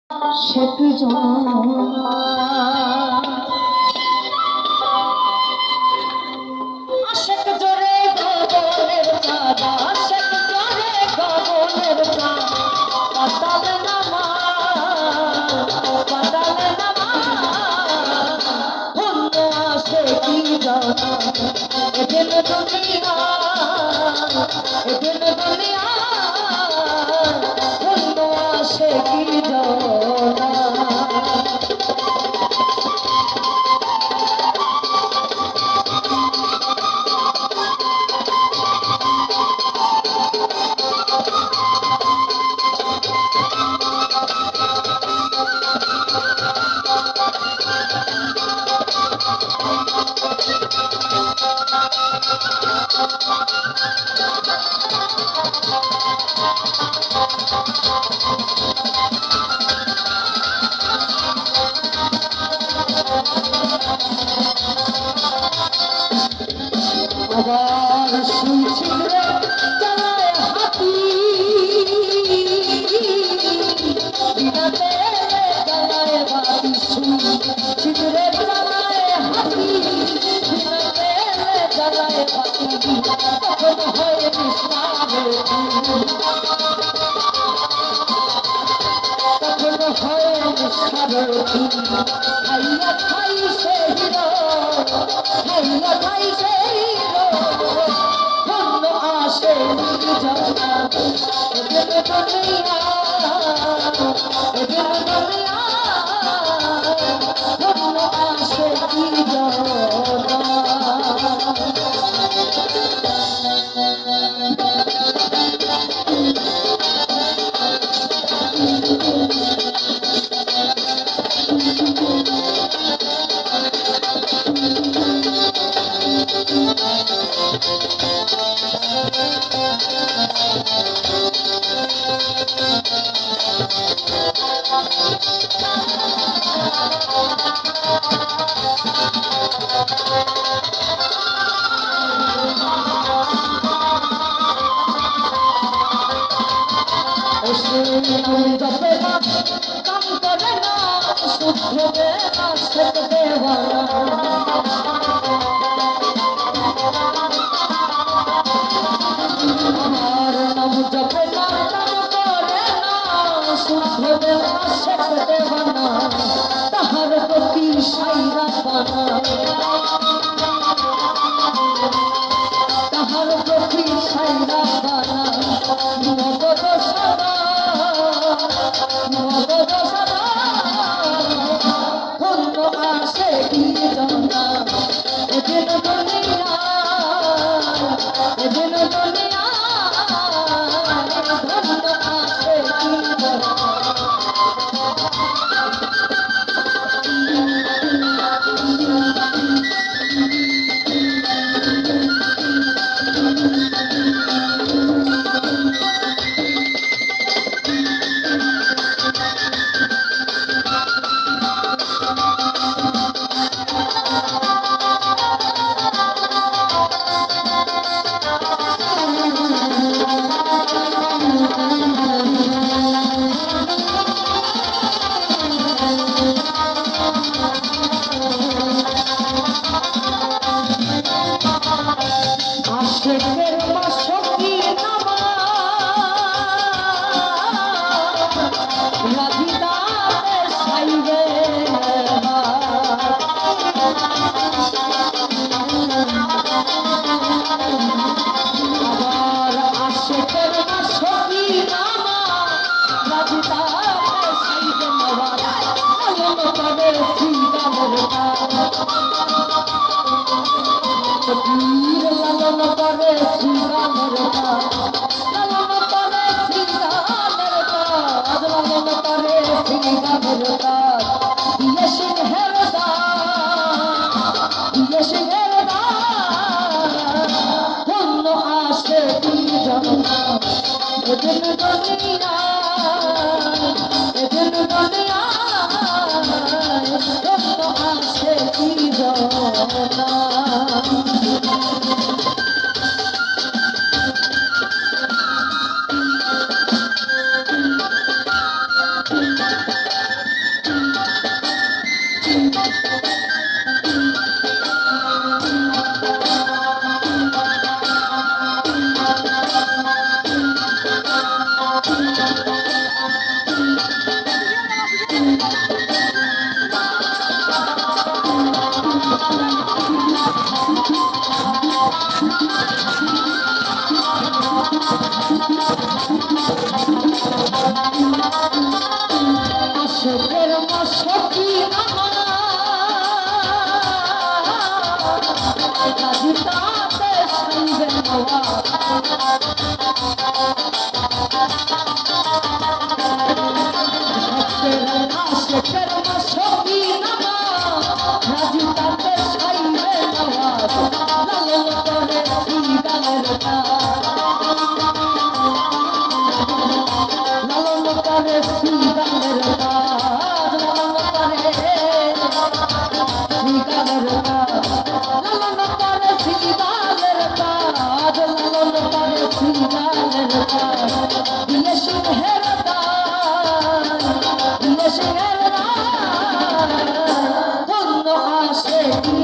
আশেক জোরে গগনের চাঁদ, আশেক জোরে গগনের চাঁদ, পাতাল নামা হন্য আশেকি জানা, এদিন দুনিয়া হন্য আশেকি জানা। আবার সুই ছিঁড়ে চালায় হাতি, বিনা তেলে চালায় বাতি, সুই ছিঁড়ে চালায় হাতি, বিনা তেলে চালায় বাতি, তখন হয় নিঃসারে, তখন হয় নিঃসারে, খাইয়া খাই সে হিরো, খাইয়া খাই সে হিরো, ধন্য আসে জানা, এদিন দুনিয়া, এদিন দুনিয়া, ধন্য আসে কি জানা। জপে না কাম করে না, শুদ্ধ দেনা শেখ দেওয়ানা, আমার নাম জপে না কাম করে না, শুদ্ধ দেনা শেখ দেওয়ানা, তাহার প্রতি সাইরা পানা, তাহার প্রতি সাইরা পানা, নগদ সদা নগদ সদা, ধন্য আসে কি জানা, এদিন দুনিয়া, এদিন দুনিয়া, ধন্য আসে কি জানা। আশেকের মশকি আমার রাজি তাতে সাইবে নওয়া আশেকের মশকি আমার রাজি তাতে সাইবে নওয়া লালন করে গানের লালন করে গানের লালন করে গানের লালন করে গানের লালন করে গানের দিয়ে সিংহের দিয়ে সিংহের ধন্য আসে কি